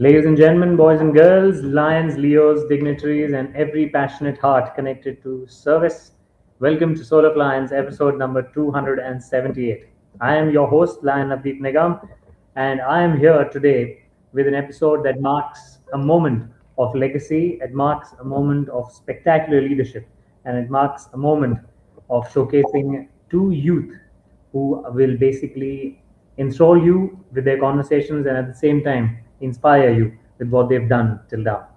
Ladies and gentlemen, boys and girls, lions, leos, dignitaries, and every passionate heart connected to service, welcome to Soul of Lions, episode number 278. I am your host, Lion Navdeep Nigam, and I am here today with an episode that marks a moment of legacy, it marks a moment of spectacular leadership, and it marks a moment of showcasing two youth who will basically enthrall you with their conversations and at the same time inspire you with what they've done till now.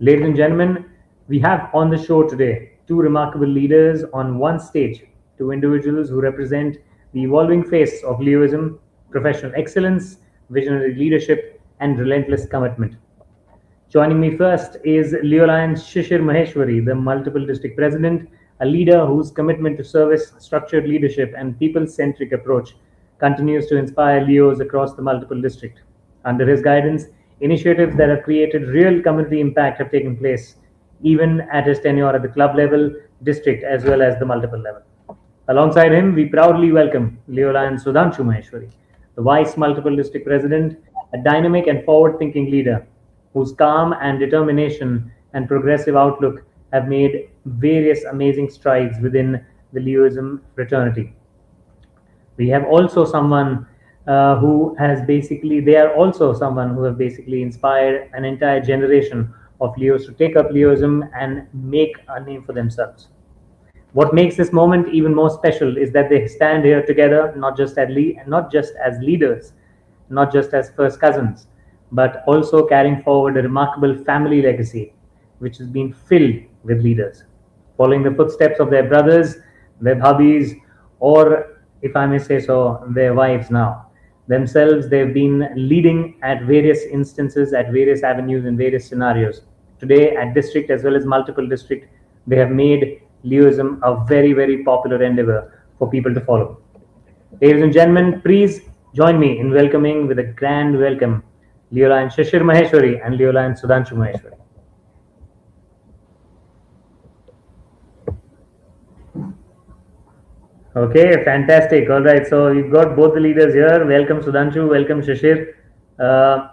Ladies and gentlemen, we have on the show today two remarkable leaders on one stage, two individuals who represent the evolving face of Leoism, professional excellence, visionary leadership, and relentless commitment. Joining me first is Leoline's Shishir Maheshwari, the multiple district president, a leader whose commitment to service, structured leadership, and people centric approach continues to inspire Leos across the multiple district. Under his guidance, initiatives that have created real community impact have taken place, even at his tenure at the club level, district, as well as the multiple level. Alongside him, we proudly welcome Leoline Sudhanshu Maheshwari, the Vice Multiple District President, a dynamic and forward thinking leader whose calm and determination and progressive outlook have made various amazing strides within the Leoism fraternity. We have also someone who has basically, they are also someone who have basically inspired an entire generation of Leos to take up Leoism and make a name for themselves. What makes this moment even more special is that they stand here together, not just as leaders, not just as first cousins, but also carrying forward a remarkable family legacy, which has been filled with leaders, following the footsteps of their brothers, their bhabis, or if I may say so, their wives now. Themselves, they've been leading at various instances, at various avenues, in various scenarios. Today, at district as well as multiple district, they have made Leoism a very, very popular endeavor for people to follow. Ladies and gentlemen, please join me in welcoming with a grand welcome Leoline Shishir Maheshwari and Leoline Sudhanshu Maheshwari. Okay, fantastic. All right, so we've got both the leaders here. Welcome Sudhanshu, welcome Shishir. Uh,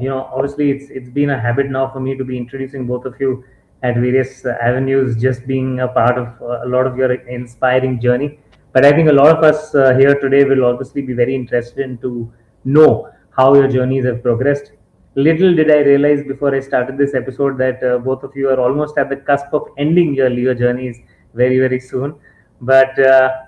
Obviously it's been a habit now for me to be introducing both of you at various avenues, just being a part of a lot of your inspiring journey. But I think a lot of us here today will obviously be very interested in to know how your journeys have progressed. Little did I realize before I started this episode that both of you are almost at the cusp of ending your Leo journeys very, very soon. But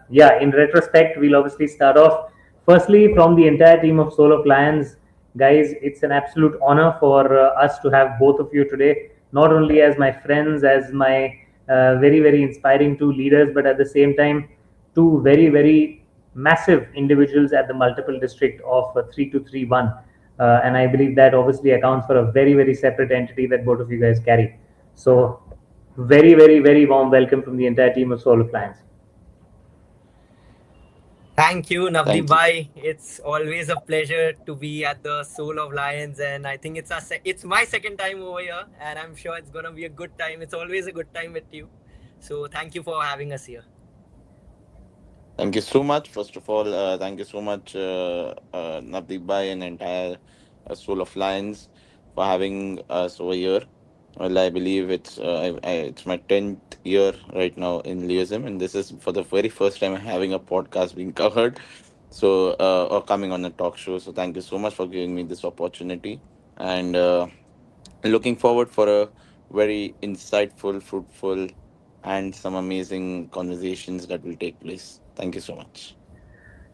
yeah, in retrospect, we'll obviously start off. Firstly, from the entire team of Soul of Lions, guys, it's an absolute honor for us to have both of you today, not only as my friends, as my very, very inspiring two leaders, but at the same time, two very, very massive individuals at the multiple district of 3231. And I believe that obviously accounts for a very, very separate entity that both of you guys carry. So, very, very, very warm welcome from the entire team of Soul of Lions. Thank you, Navdeep Thank you. Bhai. It's always a pleasure to be at the Soul of Lions, and I think it's my second time over here, and I'm sure it's gonna be a good time. It's always a good time with you. So thank you for having us here. Thank you so much. First of all, thank you so much, Navdeep Bhai and entire Soul of Lions for having us over here. Well, I believe it's my 10th year right now in Leosim, and this is for the very first time having a podcast being covered. So, or coming on a talk show. So, thank you so much for giving me this opportunity, and looking forward for a very insightful, fruitful, and some amazing conversations that will take place. Thank you so much.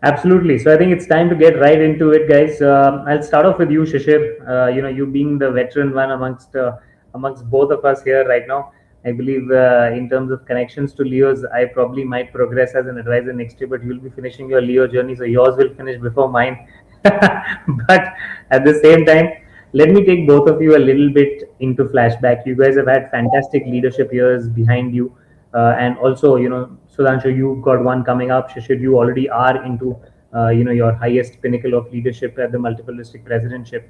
Absolutely. So I think it's time to get right into it, guys. I'll start off with you, Shishir. You being the veteran one amongst both of us here right now. I believe in terms of connections to Leo's, I probably might progress as an advisor next year, but you'll be finishing your Leo journey, so yours will finish before mine. But at the same time, let me take both of you a little bit into flashback. You guys have had fantastic leadership years behind you, and also, Sudhanshu, you've got one coming up. Shishir, you already are into, your highest pinnacle of leadership at the multiple district presidentship.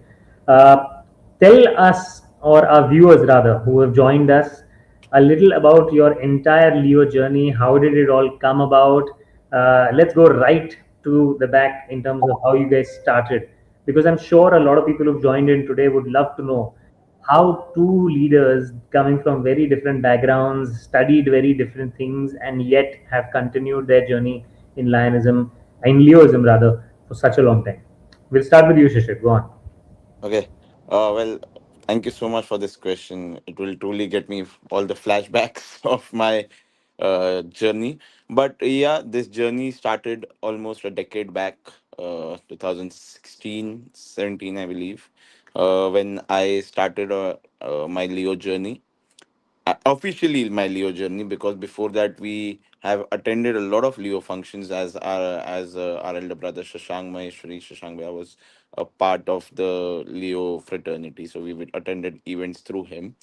Uh, Tell us, or our viewers rather, who have joined us, a little about your entire Leo journey. How did it all come about? Let's go right to the back in terms of how you guys started. because I'm sure a lot of people who've joined in today would love to know how two leaders coming from very different backgrounds studied very different things and yet have continued their journey in Lionism, in Leoism rather, for such a long time. We'll start with you, Shishir. Go on. Okay. Well, thank you so much for this question. It will truly get me all the flashbacks of my journey. But yeah, this journey started almost a decade back, 2016, 17, I believe, when I started my Leo journey, officially my Leo journey, because before that we have attended a lot of Leo functions as our elder brother Shashank Maheshwari Shashank Bhaiya was a part of the Leo fraternity, so we would attended events through him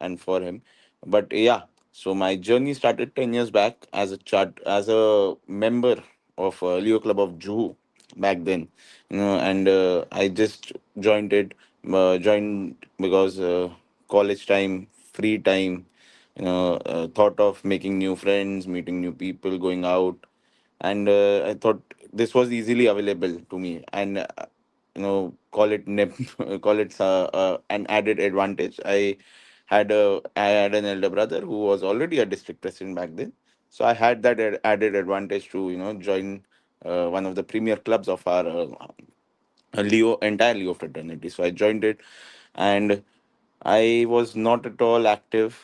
and for him. But yeah, so my journey started 10 years back as a as a member of Leo Club of Juhu back then, and I just joined because college time, free time, thought of making new friends, meeting new people, going out, and I thought this was easily available to me, and call it call it an added advantage. I had an elder brother who was already a district president back then, so I had that added advantage to join one of the premier clubs of our Leo entire Leo fraternity. So I joined it, and I was not at all active.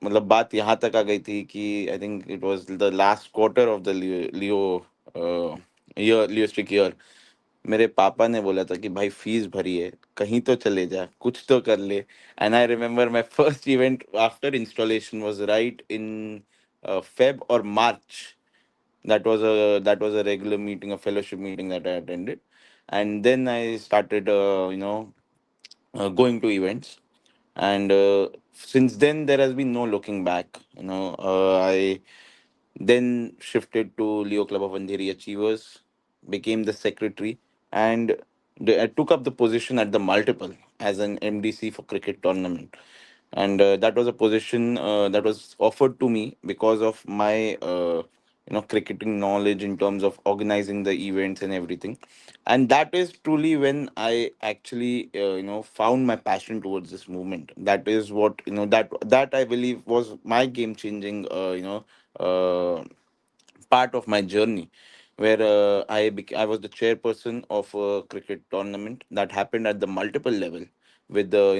मतलब बात यहाँ तक आ गई थी कि I think it was the last quarter of the लियो year लियोस्टिक year. मेरे पापा ने बोला था कि भाई फीस भरी है, कहीं तो चले जा, कुछ तो कर ले. And I remember my first event after installation was right in Feb और मार्च. That was a regular meeting, a fellowship meeting that I attended, and then I started going to events. And since then there has been no looking back. I then shifted to Leo Club of Andheri Achievers, became the secretary, and I took up the position at the multiple as an MDC for cricket tournament. And that was a position that was offered to me because of my cricketing knowledge in terms of organizing the events and everything. And that is truly when I actually found my passion towards this movement. That is what that I believe was my game changing uh, part of my journey, where I was the chairperson of a cricket tournament that happened at the multiple level, with the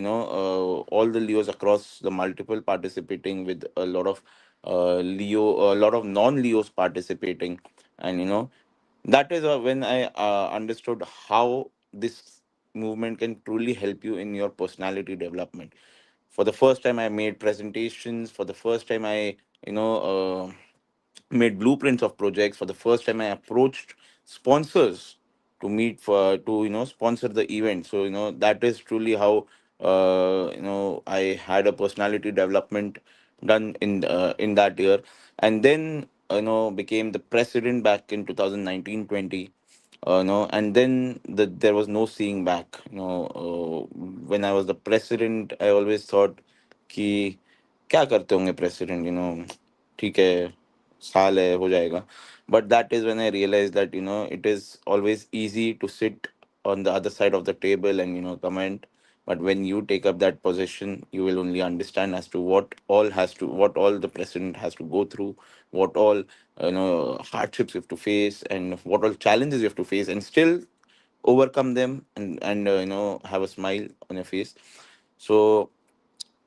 all the Leos across the multiple participating, with a lot of a lot of non Leos participating. And that is when I understood how this movement can truly help you in your personality development. For the first time I made presentations. For the first time I you know made blueprints of projects. For the first time I approached sponsors to meet for to sponsor the event. So that is truly how I had a personality development done in that year. And then became the president back in 2019-20. No, and then there was no seeing back. When I was the president, I always thought कि क्या करते होंगे president, ठीक है, साल है, हो जाएगा. But that is when I realized that it is always easy to sit on the other side of the table and comment. But when you take up that position, you will only understand as to what all the president has to go through, what all hardships you have to face, and what all challenges you have to face, and still overcome them, and have a smile on your face. So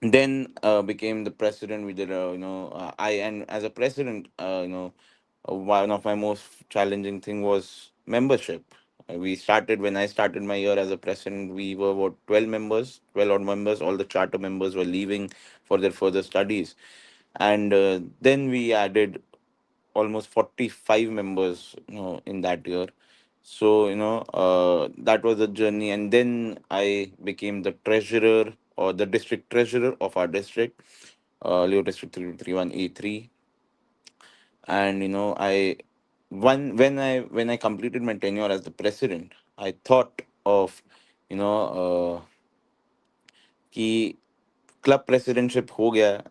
then became the president. We did I and as a president, one of my most challenging thing was membership. We started when I started my year as a president. We were about 12 members, 12 odd members. All the charter members were leaving for their further studies, and then we added almost 45 members in that year. So that was the journey. And then I became the treasurer, or the district treasurer of our district, Leo District 331E3. And I when I completed my tenure as the president, I thought of you know कि club presidentship हो गया,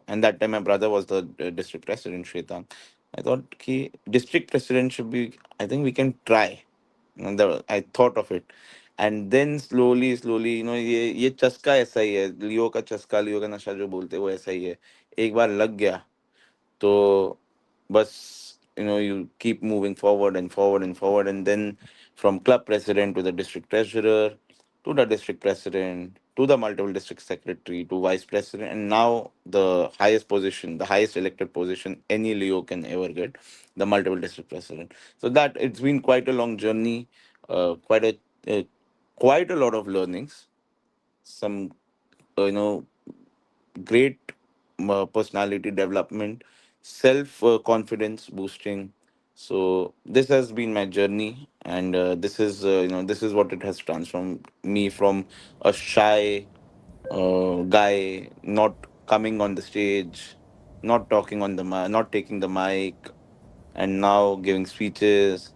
and that time my brother was the district president, Shwetank. I thought कि district president should be, I think we can try. And I thought of it. And then slowly, ये चस्का ऐसा ही है, लियो का चस्का, लियो का नशा जो बोलते हैं वो ऐसा ही है. एक बार लग गया तो बस, you keep moving forward and forward and forward, and then from club president to the district treasurer to the district president to the multiple district secretary to vice president, and now the highest position, the highest elected position any Leo can ever get, the multiple district president. So that it's been quite a long journey, quite a quite a lot of learnings, some you know great personality development, self confidence boosting. So this has been my journey, and this is what it has transformed me from a shy guy, not coming on the stage, not talking on not taking the mic, and now giving speeches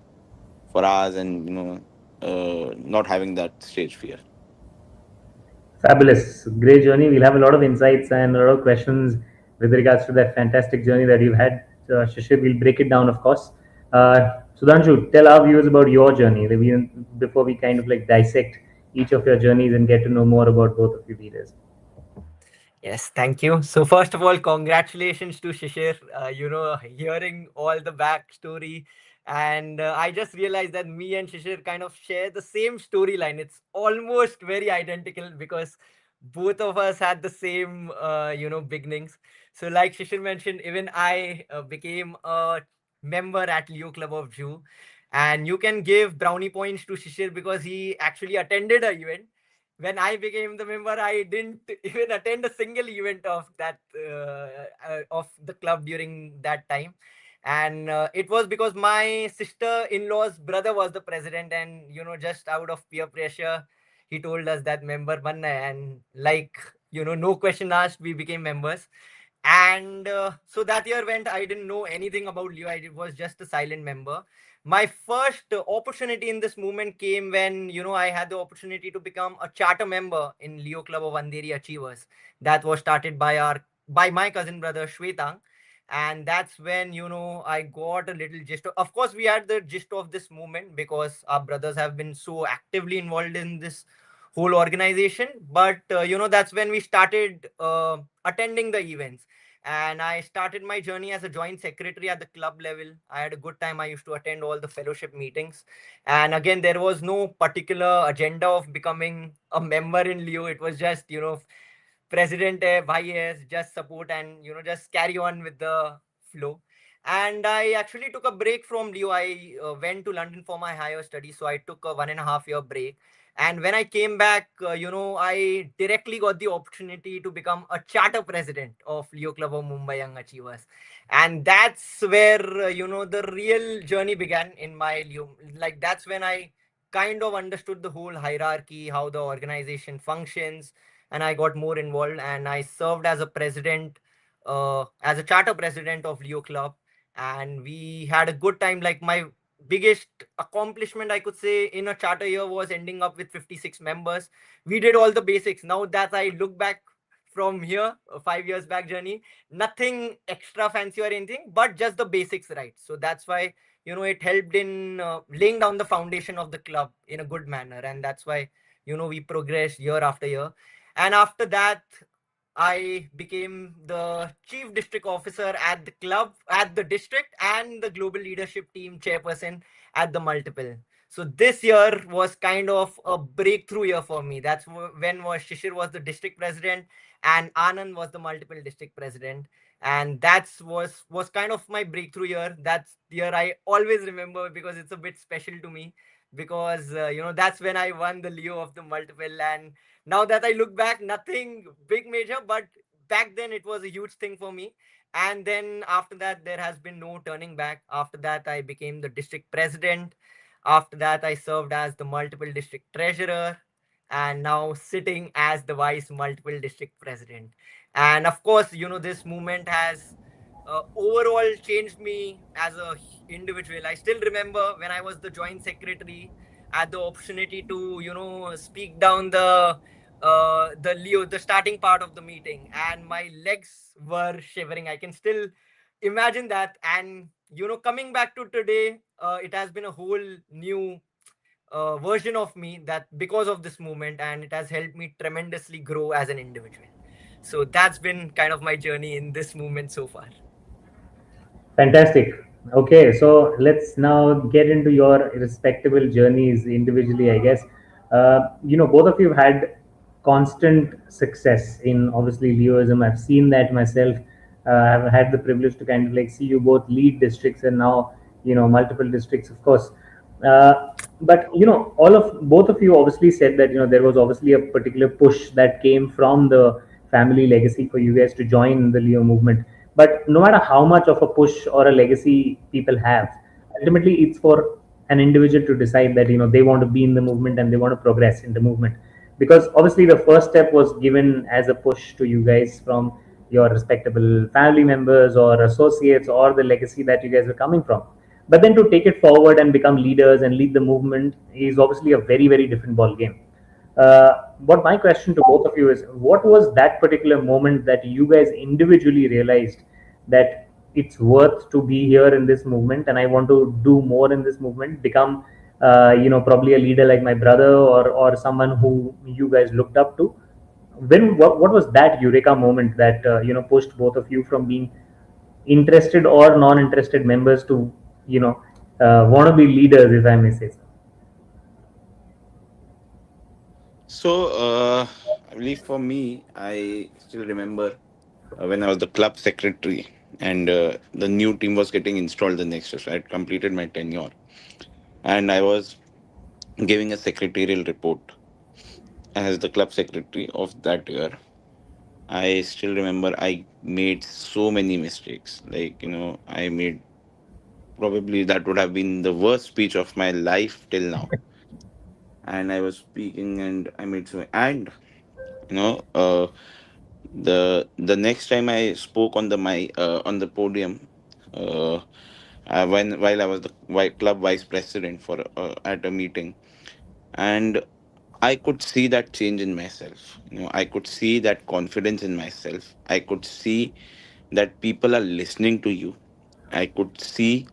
for hours, and not having that stage fear. Fabulous. Great journey. We'll have a lot of insights and a lot of questions with regards to that fantastic journey that you've had. Shishir, we'll break it down, of course. Sudhanshu, tell our viewers about your journey before we kind of like dissect each of your journeys and get to know more about both of you leaders. Yes, thank you. So first of all, congratulations to Shishir. Hearing all the backstory, and I just realized that me and Shishir kind of share the same storyline. It's almost very identical because both of us had the same, beginnings. So like Shishir mentioned, even I became a member at Leo Club of Jew, and you can give brownie points to Shishir because he actually attended a event. When I became the member, I didn't even attend a single event of that of the club during that time, and it was because my sister-in-law's brother was the president, and just out of peer pressure, he told us that member banna hai, and like no question asked, we became members. And so that year went, I didn't know anything about Leo. I was just a silent member. My first opportunity in this movement came when I had the opportunity to become a charter member in Leo Club of Andheri Achievers. That was started by my cousin brother Shwetang, and that's when I got a little gist. Of course, we had the gist of this movement because our brothers have been so actively involved in this whole organization. But that's when we started attending the events, and I started my journey as a joint secretary at the club level. I had a good time. I used to attend all the fellowship meetings, and again, there was no particular agenda of becoming a member in Leo. It was just president hai, bhai hai, just support, and just carry on with the flow. And I actually took a break from Leo. I went to London for my higher studies, so I took a 1.5 year break. And when I came back, I directly got the opportunity to become a charter president of Leo Club of Mumbai Young Achievers. And that's where, the real journey began in my Leo. Like, that's when I kind of understood the whole hierarchy, how the organization functions, and I got more involved. And I served as a president, as a charter president of Leo Club. And we had a good time. Like, my biggest accomplishment, I could say, in a charter year was ending up with 56 members. We did all the basics. Now that I look back from here, 5 years back journey, nothing extra fancy or anything, but just the basics right. So that's why, it helped in laying down the foundation of the club in a good manner. And that's why, we progressed year after year. And after that, I became the chief district officer at the club, at the district, and the global leadership team chairperson at the multiple. So this year was kind of a breakthrough year for me. That's when was Shishir was the district president and Anand was the multiple district president. And that's was kind of my breakthrough year. That's the year I always remember because it's a bit special to me because that's when I won the Leo of the multiple. And now that I look back, nothing big major, but back then it was a huge thing for me. And then after that, there has been no turning back. After that, I became the district president. After that, I served as the multiple district treasurer, and now sitting as the vice multiple district president. And of course, this movement has overall changed me as a individual. I still remember when I was the joint secretary, I had the opportunity to speak down the Leo, the starting part of the meeting, and my legs were shivering. I can still imagine that. And coming back to today, it has been a whole new version of me that because of this movement, and it has helped me tremendously grow as an individual. So that's been kind of my journey in this movement so far. Fantastic. Okay, so let's now get into your respectable journeys individually, I guess. Both of you have had constant success in obviously Leoism. I've seen that myself. I've had the privilege to kind of like see you both lead districts and now, multiple districts, of course. But all of both of you obviously said that there was obviously a particular push that came from the family legacy for you guys to join the Leo movement. But no matter how much of a push or a legacy people have, ultimately it's for an individual to decide that they want to be in the movement and they want to progress in the movement. Because obviously the first step was given as a push to you guys from your respectable family members or associates or the legacy that you guys were coming from. But then to take it forward and become leaders and lead the movement is obviously a very, very different ball game. What my question to both of you is, what was that particular moment that you guys individually realized that it's worth to be here in this movement and I want to do more in this movement, become, probably a leader like my brother or someone who you guys looked up to? What was that eureka moment that, pushed both of you from being interested or non-interested members to, want to be leaders, if I may say so? So, I believe for me, I still remember when I was the club secretary and the new team was getting installed the next year. So I had completed my tenure and I was giving a secretarial report as the club secretary of that year. I still remember I made so many mistakes. Like, I made probably that would have been the worst speech of my life till now. And I was speaking and I made so, and you know, the next time I spoke on the my on the podium, uh, when while I was the club vice president for at a meeting, and I could see that change in myself. I could see that confidence in myself. I could see that people are listening to you. I could see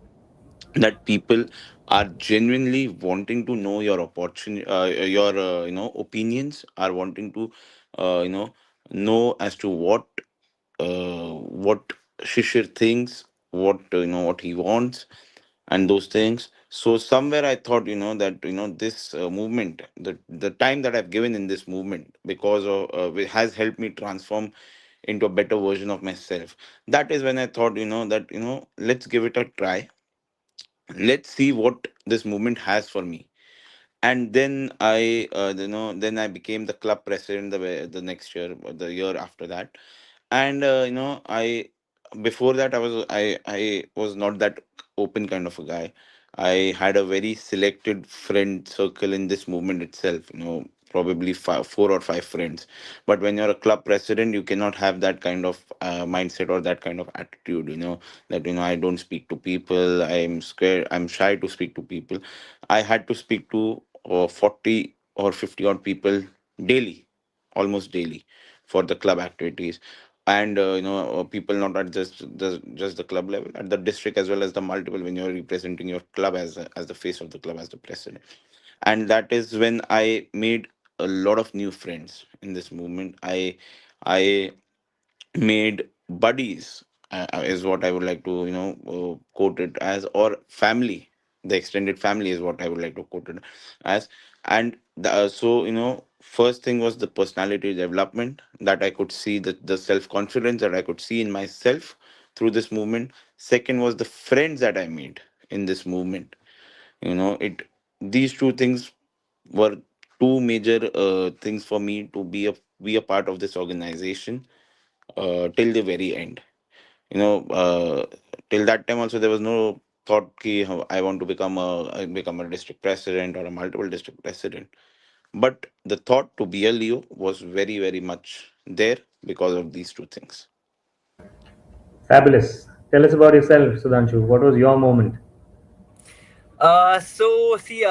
that people are genuinely wanting to know your opportunity, your opinions, are wanting to know as to what Shishir thinks, what he wants, and those things. So somewhere I thought, that this movement, the time that I've given in this movement, because of it has helped me transform into a better version of myself. That is when I thought, that let's give it a try. Let's see what this movement has for me. And then then I became the club president the next year, or the year after that. And I before that I was not that open kind of a guy. I had a very selected friend circle in this movement itself, probably 4 or 5 friends. But when you're a club president, you cannot have that kind of mindset or that kind of attitude, that I don't speak to people, I'm scared, I'm shy to speak to people. I had to speak to 40 or 50 odd people daily, almost daily, for the club activities. And people not at just the club level, at the district as well as the multiple, when you're representing your club as the face of the club, as the president. And that is when I made a lot of new friends in this movement. I made buddies, is what I would like to quote it as, or family. The extended family is what I would like to quote it as. And so first thing was the personality development, that I could see, the self confidence that I could see in myself through this movement. Second was the friends that I made in this movement. It these two things were two major things for me to be a part of this organization till the very end. you know uh, till that time also there was no thought ki I want to become a district president or a multiple district president. But the thought to be a Leo was very, very much there because of these two things. Fabulous. Tell us about yourself, Sudhanshu. What was your moment? So see,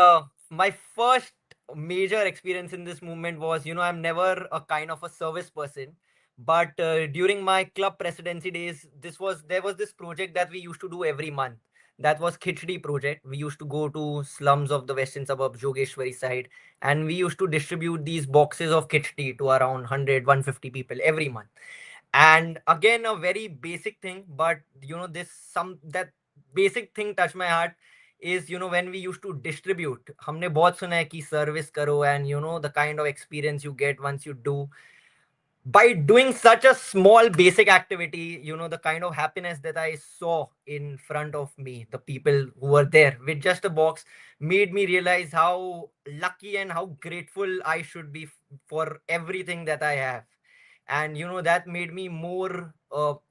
my first major experience in this movement was, I'm never a kind of a service person, but during my club presidency days, there was this project that we used to do every month. That was Khichdi project. We used to go to slums of the western suburbs, Jogeshwari side, and we used to distribute these boxes of Khichdi to around 100, 150 people every month. And again, a very basic thing, but this some that basic thing touched my heart is when we used to distribute, हमने बहुत सुना है कि service करो, and the kind of experience you get once you do by doing such a small basic activity. The kind of happiness that I saw in front of me, the people who were there with just a box, made me realize how lucky and how grateful I should be for everything that I have. And that made me more,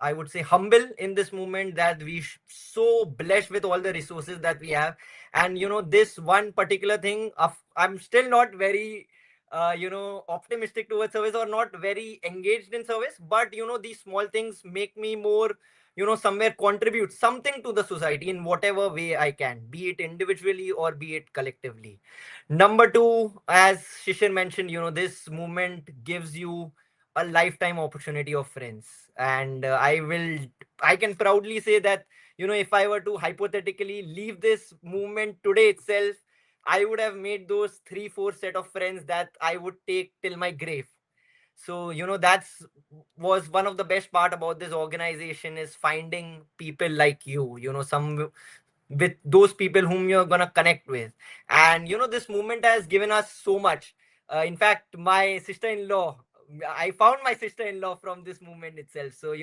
I would say, humble in this moment, that so blessed with all the resources that we have. And this one particular thing of, I'm still not very optimistic towards service, or not very engaged in service, but these small things make me more, somewhere contribute something to the society in whatever way I can, be it individually or be it collectively. Number two, as Shishir mentioned, this movement gives you a lifetime opportunity of friends. And I can proudly say that, if I were to hypothetically leave this movement today itself, I would have made those 3 4 set of friends that I would take till my grave. So that's was one of the best part about this organization, is finding people like you, some with those people whom you're gonna connect with. And this movement has given us so much. In fact, my sister-in-law, I found my sister-in-law from this movement itself. So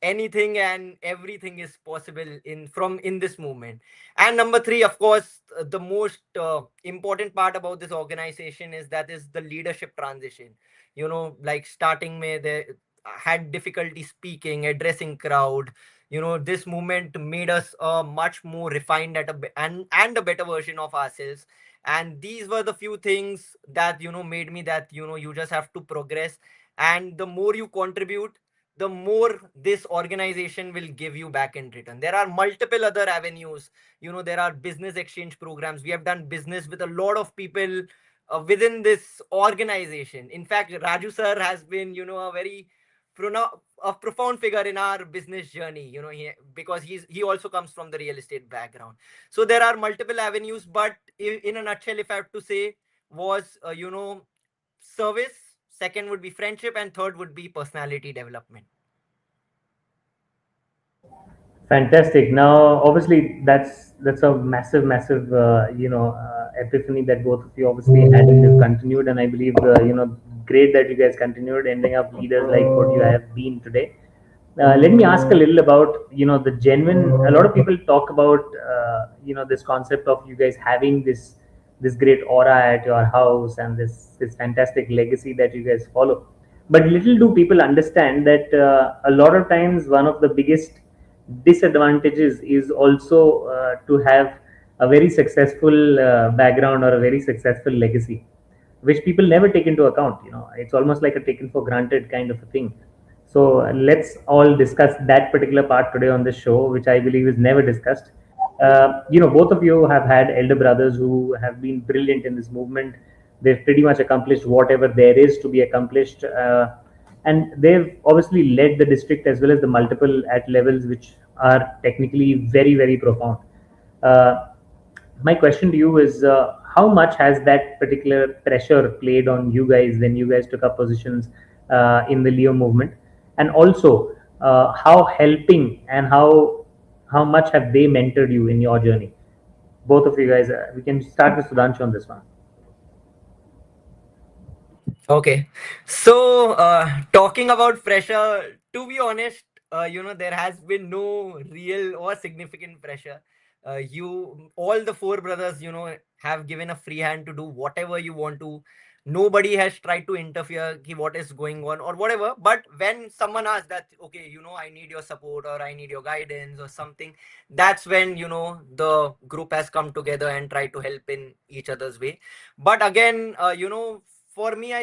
anything and everything is possible in this movement. And number three, of course, the most important part about this organization is the leadership transition. Like starting may they had difficulty speaking, addressing crowd. This movement made us much more refined and a better version of ourselves. And these were the few things that made me that you just have to progress. And the more you contribute, the more this organization will give you back in return. There are multiple other avenues. There are business exchange programs. We have done business with a lot of people within this organization. In fact, Raju sir has been a very a profound figure in our business journey, because he also comes from the real estate background. So there are multiple avenues, but in a nutshell, if I have to say, was service, second would be friendship, and third would be personality development. Fantastic. Now, obviously, that's a massive, epiphany that both of you obviously had, and you've continued. And I believe, great that you guys continued, ending up leaders like what you have been today. Let me ask a little about, the genuine. A lot of people talk about, this concept of you guys having this great aura at your house, and this fantastic legacy that you guys follow. But little do people understand that a lot of times one of the biggest disadvantages is also to have a very successful background or a very successful legacy, which people never take into account. It's almost like a taken for granted kind of a thing. So let's all discuss that particular part today on this show, which I believe is never discussed. Both of you have had elder brothers who have been brilliant in this movement. They've pretty much accomplished whatever there is to be accomplished. And they've obviously led the district as well as the multiple at levels which are technically very, very profound. Uh, my question to you is, how much has that particular pressure played on you guys when you guys took up positions in the Leo movement? And also, how helping and how much have they mentored you in your journey? Both of you guys, we can start with Sudhanshu on this one. Okay. So, talking about pressure, to be honest, there has been no real or significant pressure. All the four brothers, have given a free hand to do whatever you want to. Nobody has tried to interfere, what is going on or whatever. But when someone asks that, okay, I need your support or I need your guidance or something, that's when, the group has come together and tried to help in each other's way. But again, for me,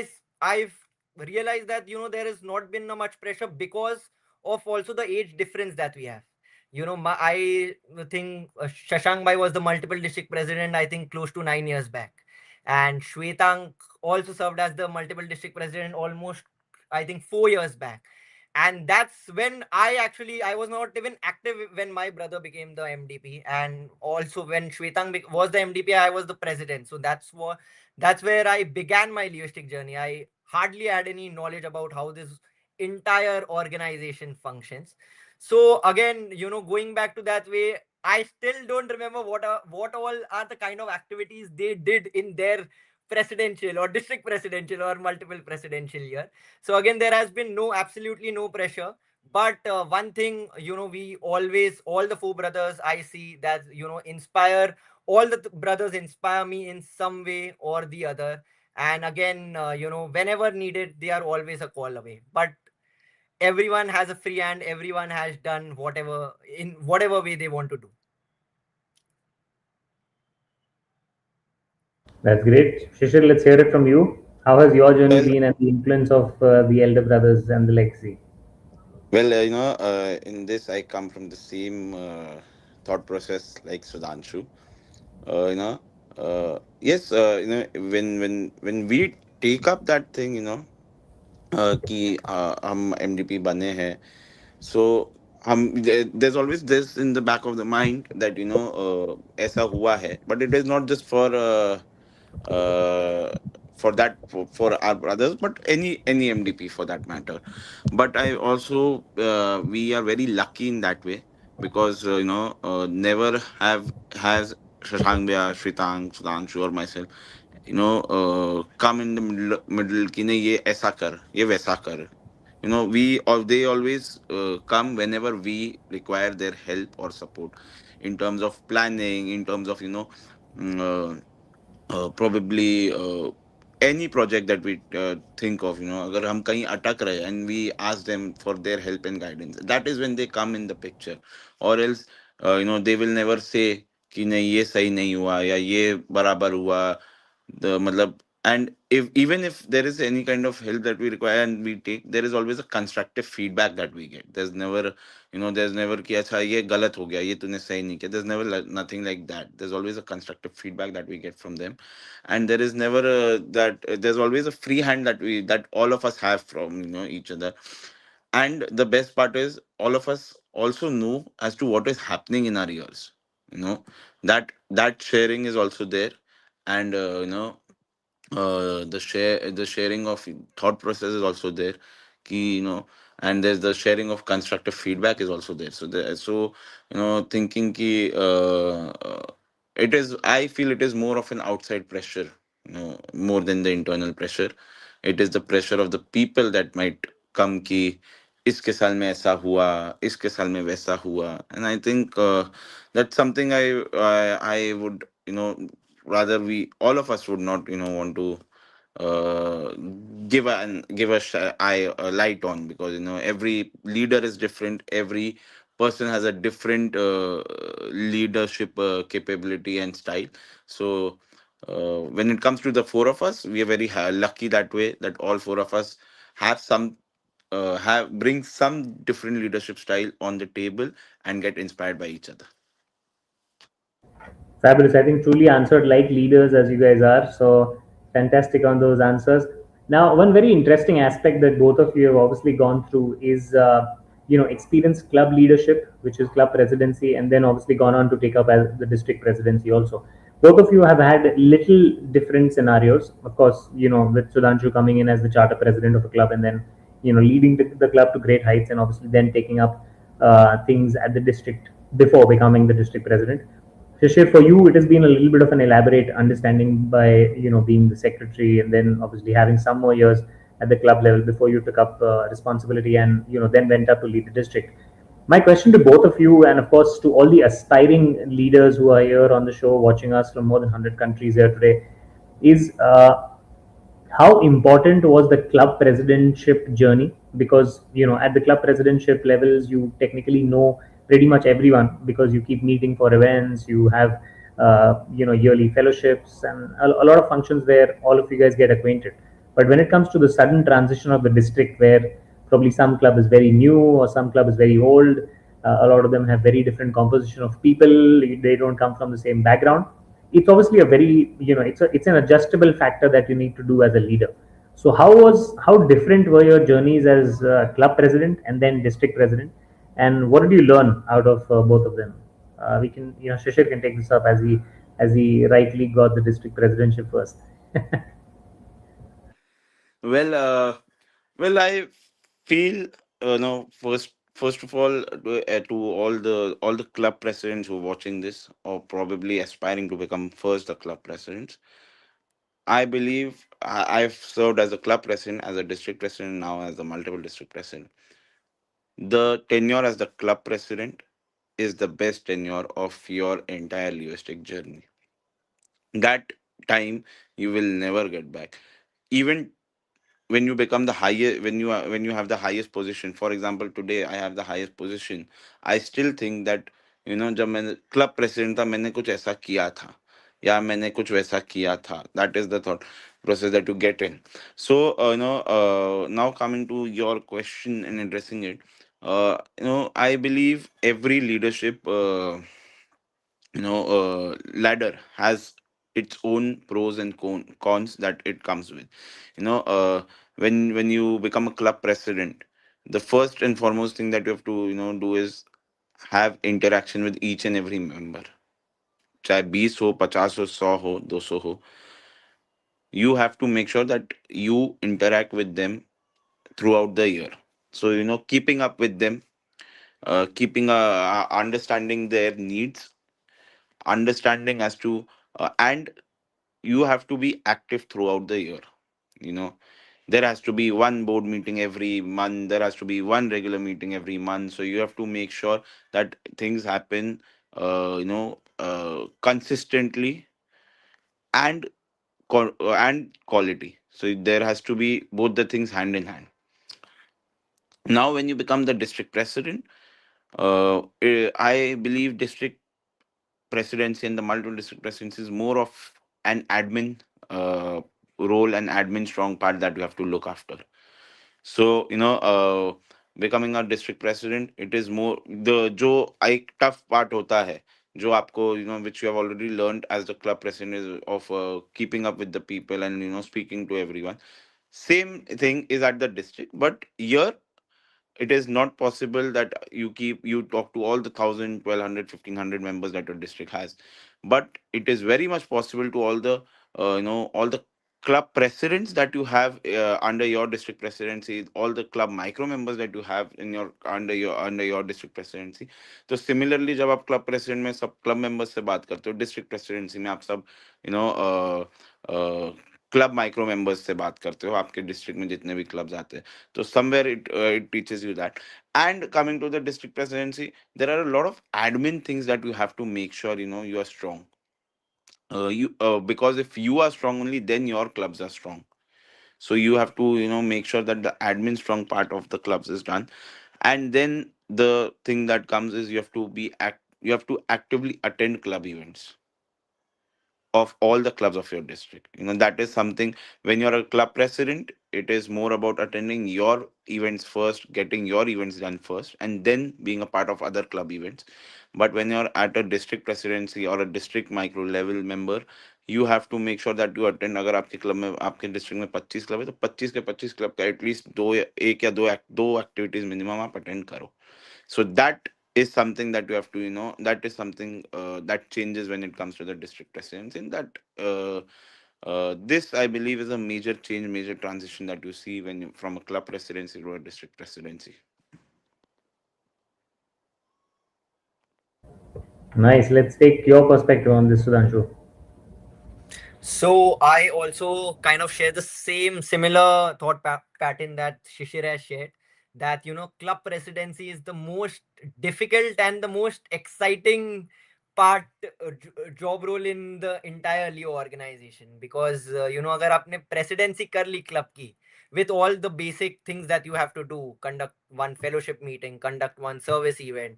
I've realized that there has not been much pressure because of also the age difference that we have. I think Shashank Bhai was the multiple district president, I think close to 9 years back, and Shwetank also served as the multiple district president almost, I think, 4 years back. And that's when I was not even active when my brother became the MDP, and also when Shwetang was the MDP, I was the president. So that's where I began my leadership journey. I hardly had any knowledge about how this entire organization functions. So again, going back to that way, I still don't remember what all are the kind of activities they did in their presidential or district presidential or multiple presidential year. So again, there has been absolutely no pressure. But one thing, we always, all the four brothers, I see that, inspire, all the brothers inspire me in some way or the other. And again, whenever needed, they are always a call away. But everyone has a free hand, everyone has done whatever, in whatever way they want to do. That's great. Shishir, let's hear it from you. How has your journey Well, been and the influence of the elder brothers and the legacy? in this, I come from the same thought process like Sudhanshu. You know, yes, when we take up that thing, कि हम MDP बने हैं, so there's always this in the back of the mind that ऐसा हुआ है, but it is not just uh, for our brothers, but any MDP for that matter. But I also we are very lucky in that way, because never have has Shashank Bhaiya, Shritang, Sudhanshu or myself come in the middle कि नहीं ये ऐसा कर ये वैसा कर. They always come whenever we require their help or support, in terms of planning, in terms of mm, probably any project that we think of. अगर हम कहीं अटक रहे and we ask them for their help and guidance, that is when they come in the picture. Or else they will never say कि नहीं ये सही नहीं हुआ या ये बराबर हुआ. The matlab, and if even if there is any kind of help that we require and we take, there is always a constructive feedback that we get. There's never कि अच्छा ये गलत हो गया, ये तूने सही नहीं किया. There's never nothing like that. There's always a constructive feedback that we get from them. And there is never that there's always a free hand that all of us have from each other. And the best part is all of us also know as to what is happening in our ears. That sharing is also there. And the sharing of thought process is also there. And there's the sharing of constructive feedback is also there. So thinking ki it is I feel it is more of an outside pressure, more than the internal pressure. It is the pressure of the people that might come कि इसके साल में ऐसा हुआ, इसके साल में वैसा हुआ. And I think that's something I would rather we all of us would not want to uh, give a light on, because every leader is different. Every person has a different leadership capability and style. So when it comes to the four of us, we are very lucky that way, that all four of us have some have bring some different leadership style on the table and get inspired by each other. Fabulous. I think truly answered like leaders as you guys are. So fantastic on those answers. Now, one very interesting aspect that both of you have obviously gone through is, experienced club leadership, which is club presidency, and then obviously gone on to take up as the district presidency also. Both of you have had little different scenarios. Of course, with Sudhanshu coming in as the charter president of a club and then, leading the club to great heights and obviously then taking up things at the district before becoming the district president. Shishir, for you, it has been a little bit of an elaborate understanding by being the secretary and then obviously having some more years at the club level before you took up responsibility and then went up to lead the district. My question to both of you, and of course to all the aspiring leaders who are here on the show, watching us from more than 100 countries here today, is how important was the club presidentship journey? Because at the club presidentship levels you technically know pretty much everyone, because you keep meeting for events, you have yearly fellowships and a lot of functions where all of you guys get acquainted. But when it comes to the sudden transition of the district, where probably some club is very new or some club is very old, a lot of them have very different composition of people, they don't come from the same background. It's obviously a very it's an adjustable factor that you need to do as a leader. So how different were your journeys as club president and then district president, and what did you learn out of both of them? We can, Shishir can take this up as he rightly got the district presidentship first. Well, I feel no. First of all, to all the club presidents who are watching this or probably aspiring to become first the club presidents, I believe I've served as a club president, as a district president, now as a multiple district president. The tenure as the club president is the best tenure of your entire linguistic journey. That time you will never get back. Even when you become the highest, when you have the highest position, for example today I have the highest position, I still think that जब मैंने club president था मैंने कुछ ऐसा किया था या मैंने कुछ वैसा किया था. That is the thought process that you get in. So now coming to your question and addressing it, I believe every leadership ladder has its own pros and cons that it comes with. When you become a club president, the first and foremost thing that you have to do is have interaction with each and every member. चाहे 20 हो 50 हो 100 हो 200 हो, you have to make sure that you interact with them throughout the year. So keeping up with them, keeping understanding their needs, understanding as to and you have to be active throughout the year. you know there has to be one board meeting every month, there has to be one regular meeting every month, so you have to make sure that things happen consistently and and quality. So there has to be both the things hand in hand. Now when you become the district president, I believe district presidency and the multiple district presidency is more of an admin uh, role and admin strong part that you have to look after. So becoming a district president, it is more the जो एक tough part होता है जो आपको which you have already learned as the club president is of keeping up with the people and speaking to everyone. Same thing is at the district, but here it is not possible that you talk to all the 1,000, 1,200, 1,500 members that your district has, but it is very much possible to all the all the club presidents that you have under your district presidency, all the club micro members that you have in your under your district presidency. तो similarly जब आप club president में सब club members से बात करते हो, district presidency में आप सब you know club micro members से बात करते हो, आपके डिस्ट्रिक्ट में जितने भी क्लब्स आते हैं. So somewhere it teaches you that. And coming to the district presidency, there are a lot of admin things that you have to make sure you are strong. You Because if you are strong, only then your clubs are strong. So you have to make sure that the admin strong part of the clubs is done, and then the thing that comes is you have to actively attend club events of all the clubs of your district. That is something. When you're a club president, it is more about attending your events first, getting your events done first, and then being a part of other club events. But when you're at a district presidency or a district micro level member, you have to make sure that you attend. अगर आपके club में आपके district में 25 club है तो 25 के 25 club का at least एक या दो एक्टिविटीज मिनिमम आप अटेंड करो. So that is something that you have to that is something that changes when it comes to the district presidency. And that this I believe is a major change, major transition that you see when you from a club presidency to a district presidency. Nice. Let's take your perspective on this, Sudhanshu. So I also kind of share the same similar thought pattern that Shishir has shared. That club presidency is the most difficult and the most exciting part job role in the entire Leo organization, because अगर आपने presidency कर ली club की, with all the basic things that you have to do, conduct one fellowship meeting, conduct one service event,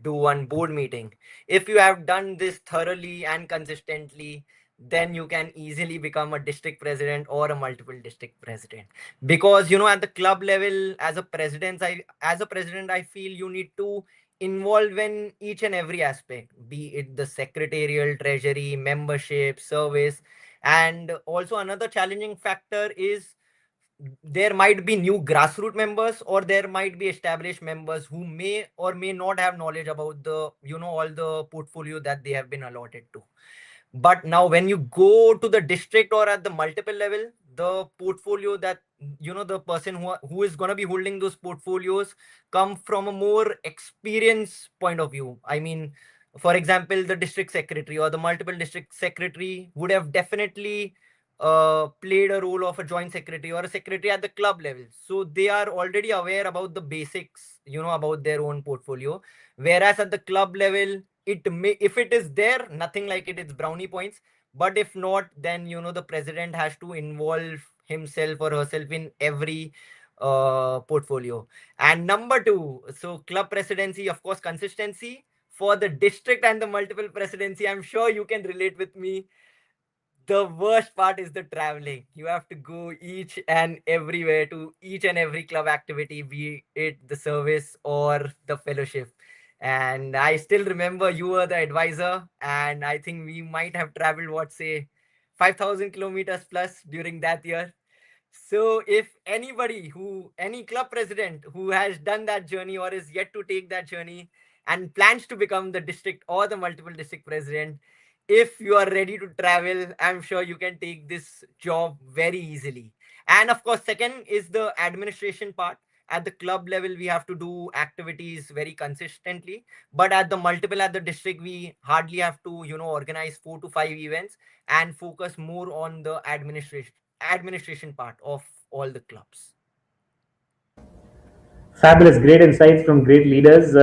do one board meeting. If you have done this thoroughly and consistently, then you can easily become a district president or a multiple district president. Because at the club level, as a president, I feel you need to involve in each and every aspect, be it the secretarial, treasury, membership, service. And also another challenging factor is there might be new grassroots members, or there might be established members who may or may not have knowledge about the, all the portfolio that they have been allotted to. But now when you go to the district or at the multiple level, the portfolio that, the person who is going to be holding those portfolios come from a more experience point of view. I mean, for example, the district secretary or the multiple district secretary would have definitely played a role of a joint secretary or a secretary at the club level. So they are already aware about the basics, about their own portfolio. Whereas at the club level, it may, if it is there, nothing like it, it's brownie points. But if not, then the president has to involve himself or herself in every portfolio. And number two, so club presidency, of course, consistency. For the district and the multiple presidency, I'm sure you can relate with me, the worst part is the traveling. You have to go each and everywhere to each and every club activity, be it the service or the fellowship. And I still remember you were the advisor, and I think we might have traveled, what, say, 5,000 kilometers plus during that year. So if any club president who has done that journey or is yet to take that journey and plans to become the district or the multiple district president, if you are ready to travel, I'm sure you can take this job very easily. And of course, second is the administration part. At the club level, we have to do activities very consistently, but at the multiple, at the district, we hardly have to, organize 4 to 5 events and focus more on the administration part of all the clubs. Fabulous, great insights from great leaders.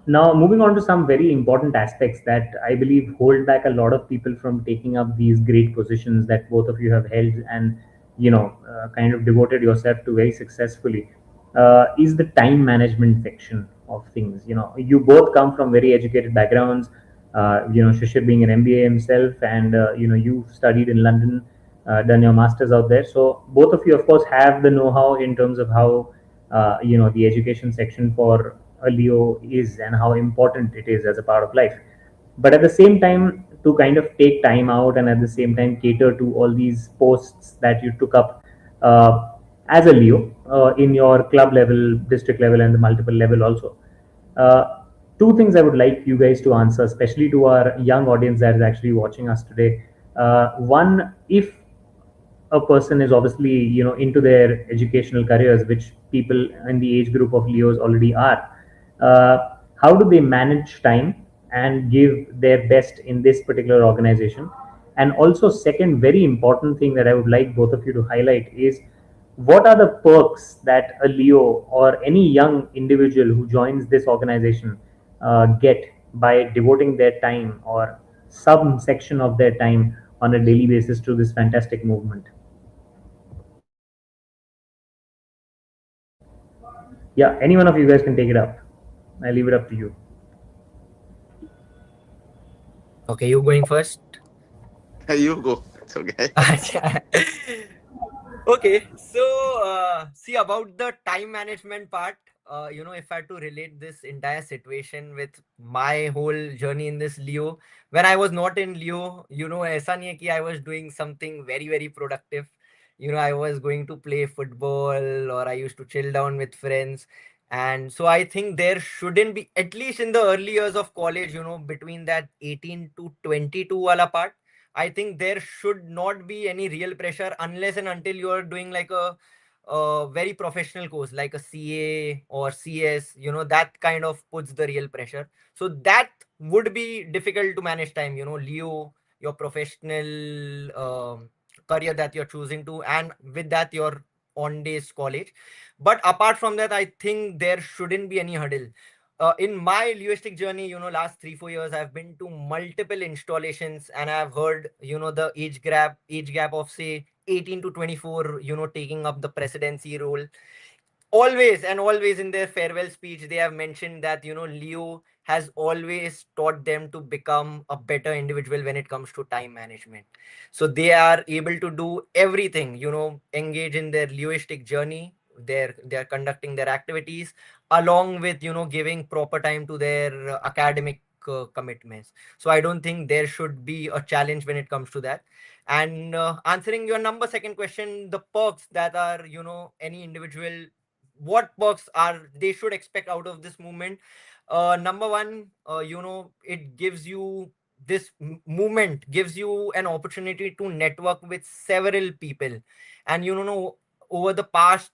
Now, moving on to some very important aspects that I believe hold back a lot of people from taking up these great positions that both of you have held and kind of devoted yourself to very successfully. Is the time management section of things. You both come from very educated backgrounds. Shishir being an MBA himself, and you studied in London, done your masters out there. So both of you, of course, have the know-how in terms of how the education section for a Leo is and how important it is as a part of life. But at the same time, to kind of take time out and at the same time cater to all these posts that you took up as a Leo in your club level, district level, and the multiple level also. Uh, Two things I would like you guys to answer, especially to our young audience that is actually watching us today. One, if a person is obviously into their educational careers, which people in the age group of Leos already are, how do they manage time and give their best in this particular organization? And also, second very important thing that I would like both of you to highlight is, what are the perks that a Leo or any young individual who joins this organization get by devoting their time or some section of their time on a daily basis to this fantastic movement? Yeah, any one of you guys can take it up. I leave it up to you. Okay, you going first? You go. It's okay. Okay, so see, about the time management part, if I had to relate this entire situation with my whole journey in this Leo, when I was not in Leo, ऐसा नहीं है कि I was doing something very, very productive. I was going to play football or I used to chill down with friends. And so I think there shouldn't be, at least in the early years of college, between that 18 to 22 wala part, I think there should not be any real pressure unless and until you're doing like a very professional course like a CA or CS, that kind of puts the real pressure. So that would be difficult to manage time, Leo, your professional career that you're choosing to, and with that, your on days college. But apart from that, I think there shouldn't be any hurdle. In my linguistic journey, last 3 4 years, I've been to multiple installations, and I've heard, the age gap of say 18 to 24, taking up the presidency role. Always and always in their farewell speech, they have mentioned that, Leo has always taught them to become a better individual when it comes to time management. So they are able to do everything, engage in their Leoistic journey. They're conducting their activities along with, giving proper time to their academic commitments. So I don't think there should be a challenge when it comes to that. And answering your number second question, the perks that are, any individual, what perks are they should expect out of this movement. Number one, it gives you, this movement gives you an opportunity to network with several people. And over the past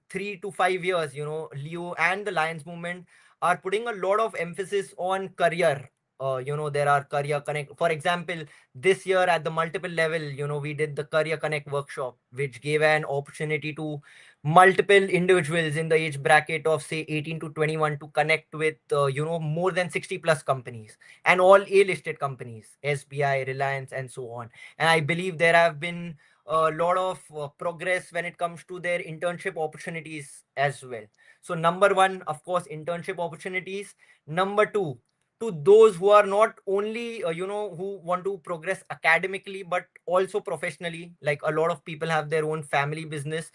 3 to 5 years, Leo and the Lions movement are putting a lot of emphasis on career. There are career connect, for example. This year at the multiple level, we did the career connect workshop, which gave an opportunity to multiple individuals in the age bracket of say 18 to 21 to connect with more than 60 plus companies, and all A listed companies, SBI, Reliance, and so on. And I believe there have been a lot of progress when it comes to their internship opportunities as well. So number one, of course, internship opportunities. Number two, to those who are not only who want to progress academically but also professionally, like a lot of people have their own family business.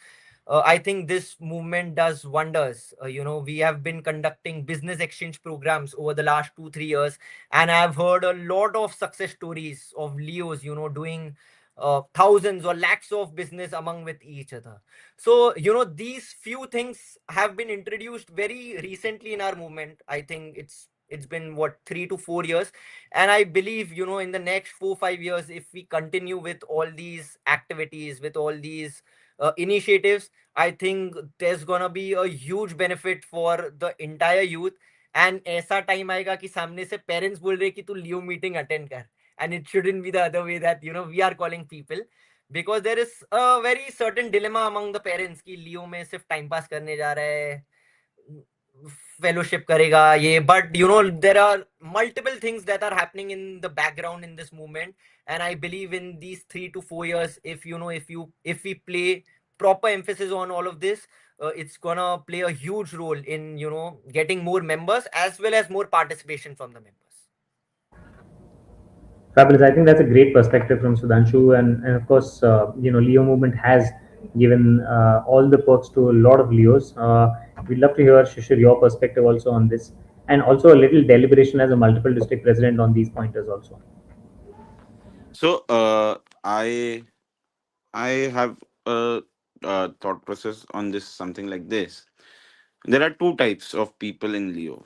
I think this movement does wonders. We have been conducting business exchange programs over the last 2 3 years, and I've heard a lot of success stories of Leos, doing thousands or lakhs of business among with each other. So these few things have been introduced very recently in our movement. I think it's been what, 3 to 4 years, and I believe in the next 4 5 years, if we continue with all these activities, with all these initiatives, I think there's gonna be a huge benefit for the entire youth. And ऐसा time आएगा कि सामने से parents बोल रहे कि तू लियो meeting attend कर, and it shouldn't be the other way, that we are calling people, because there is a very certain dilemma among the parents कि लियो में सिर्फ टाइम पास करने जा रहा है, fellowship karega ye. But there are multiple things that are happening in the background in this movement, and I believe in these 3 to 4 years, if we play proper emphasis on all of this, it's gonna play a huge role in getting more members as well as more participation from the members. Fabulous. I think that's a great perspective from Sudhanshu, and of course, Leo movement has given all the perks to a lot of Leos. We'd love to hear Shishir your perspective also on this, and also a little deliberation as a multiple district president on these pointers also. So I have a, thought process on this, something like this. There are two types of people in Leo.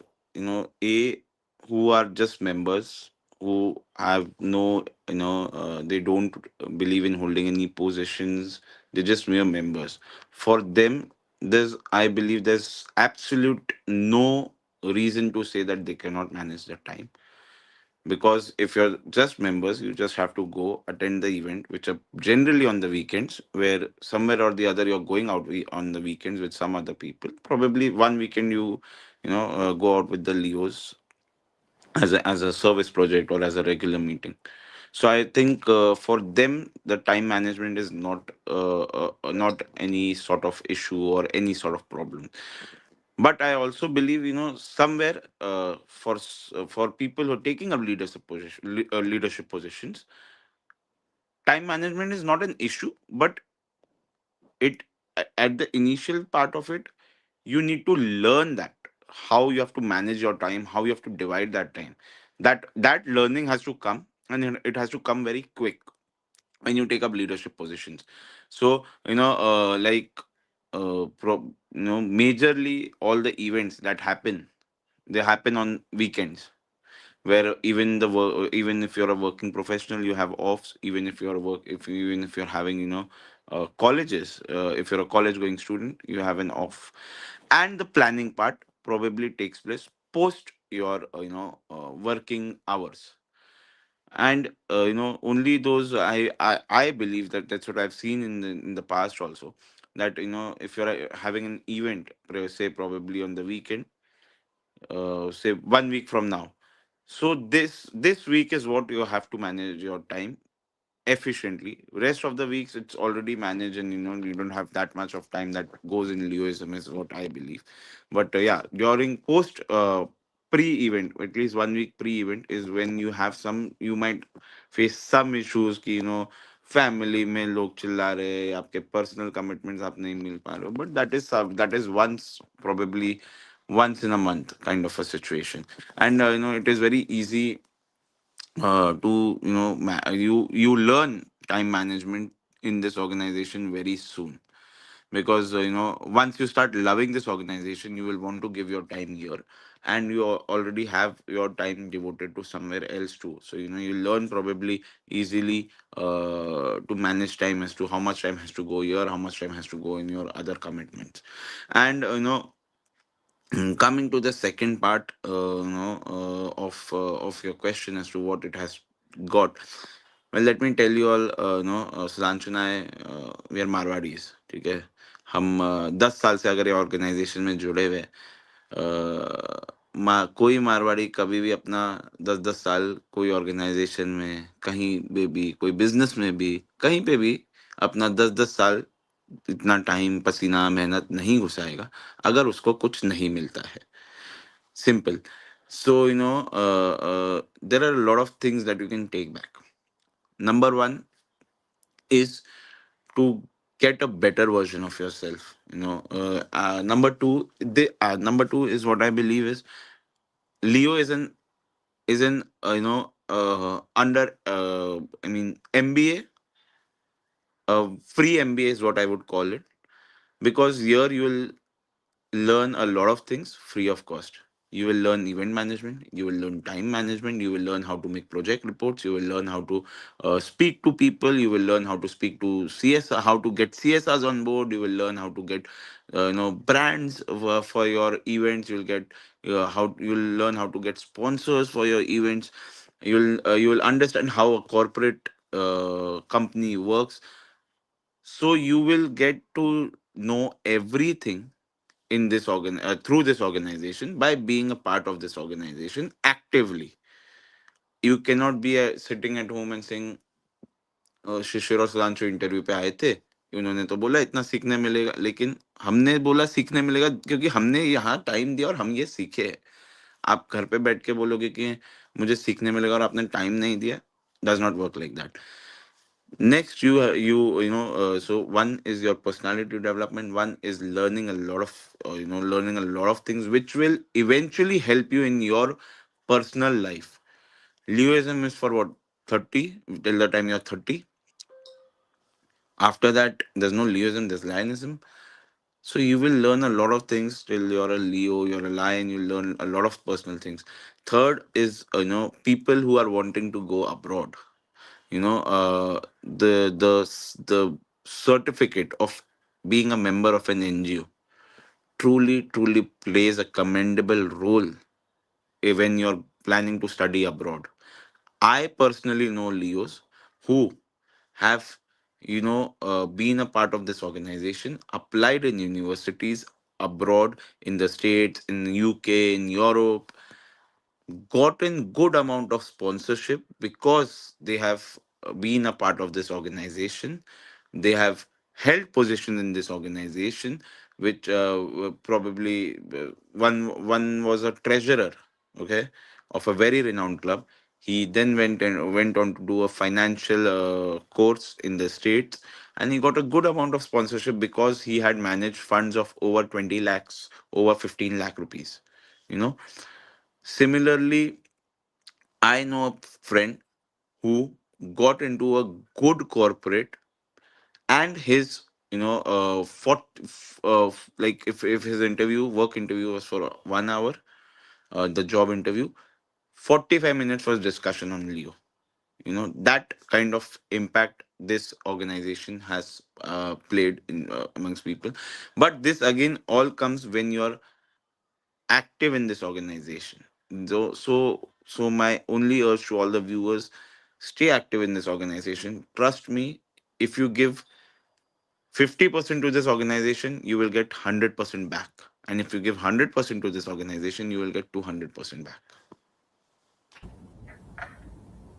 A, who are just members, who have no, they don't believe in holding any positions. They're just mere members. For them, I believe there's absolute no reason to say that they cannot manage their time, because if you're just members, you just have to go attend the event, which are generally on the weekends, where somewhere or the other you're going out on the weekends with some other people. Probably one weekend go out with the Leos as a service project or as a regular meeting. So I think for them the time management is not any sort of issue or any sort of problem. But I also believe, somewhere, for people who are taking up leadership positions, time management is not an issue. But it at the initial part of it, you need to learn that how you have to manage your time, how you have to divide that time. That learning has to come, and it has to come very quick when you take up leadership positions. So majorly all the events that happen, they happen on weekends, where even if you're a working professional, you have offs. Even if you're having, colleges, if you're a college going student, you have an off. And the planning part probably takes place post your working hours. And only those, I believe that that's what I've seen in the past also, that if you're having an event, say probably on the weekend, say 1 week from now. So this week is what you have to manage your time efficiently. Rest of the weeks it's already managed, and you don't have that much of time that goes in Leoism, is what I believe. But yeah, during post pre-event, at least 1 week pre-event, is when you might face some issues कि family में लोग चिल्ला रहे, आपके personal commitments आप नहीं मिल पा रहे हो. But that is once, probably once in a month kind of a situation. And it is very easy to you learn time management in this organization very soon, because once you start loving this organization, you will want to give your time here, and you already have your time devoted to somewhere else too. So you learn probably easily to manage time, as to how much time has to go here, how much time has to go in your other commitments. And coming to the second part, of your question as to what it has got. Well, let me tell you all, Sudhanshu and I, we are Marwadis, ठीक है. हम 10 साल से अगर ये organisation में जुड़े हुए हैं, कोई मारवाड़ी कभी भी अपना 10 10 साल कोई ऑर्गेनाइजेशन में, कहीं पे भी, कोई बिजनेस में भी, कहीं पे भी अपना 10 10 साल इतना टाइम, पसीना, मेहनत नहीं घुसाएगा अगर उसको कुछ नहीं मिलता है. Simple. So, there are a lot of things that you can take back. Number one is to get a better version of yourself. Number two is what I believe is Leo is an under I mean MBA, free MBA is what I would call it, because here you will learn a lot of things free of cost. You will learn event management, you will learn time management, you will learn how to make project reports, you will learn how to speak to people, you will learn how to speak to CSR, how to get CSRs on board, you will learn how to get brands for your events, you will learn how to get sponsors for your events. You will understand how a corporate company works. So you will get to know everything in this through this organization by being a part of this organization actively. You cannot be sitting at home and saying, शिशिर और Sudhanshu interview पे आए थे, उन्होंने तो बोला इतना सीखने मिलेगा, लेकिन हमने बोला सीखने मिलेगा क्योंकि हमने यहाँ टाइम दिया और हम ये सीखे हैं. आप घर पे बैठ के बोलोगे कि मुझे सीखने मिलेगा और आपने टाइम नहीं दिया, does not work like that. Next, so one is your personality development, one is learning a lot of learning a lot of things which will eventually help you in your personal life. Leoism is for what? 30, till the time you're 30. After that, there's no Leoism, there's Lionism. So you will learn a lot of things till you're a Leo, you're a Lion, you learn a lot of personal things. Third is people who are wanting to go abroad. The certificate of being a member of an NGO truly plays a commendable role when you're planning to study abroad. I personally know Leos who have been a part of this organization, applied in universities abroad, in the States, in the UK, in Europe, gotten good amount of sponsorship because they have been a part of this organization. They have held position in this organization, which probably one was a treasurer, okay, of a very renowned club. He then went on to do a financial course in the States, and he got a good amount of sponsorship because he had managed funds of over 20 lakhs, over 15 lakh rupees. You know, Similarly, I know a friend who got into a good corporate, and his like if his work interview was for 1 hour, the job interview, 45 minutes was discussion on Leo. That kind of impact this organization has played in amongst people. But this again all comes when you're active in this organization. So my only urge to all the viewers: stay active in this organization. Trust me, if you give 50% to this organization, you will get 100% back. And if you give 100% to this organization, you will get 200% back.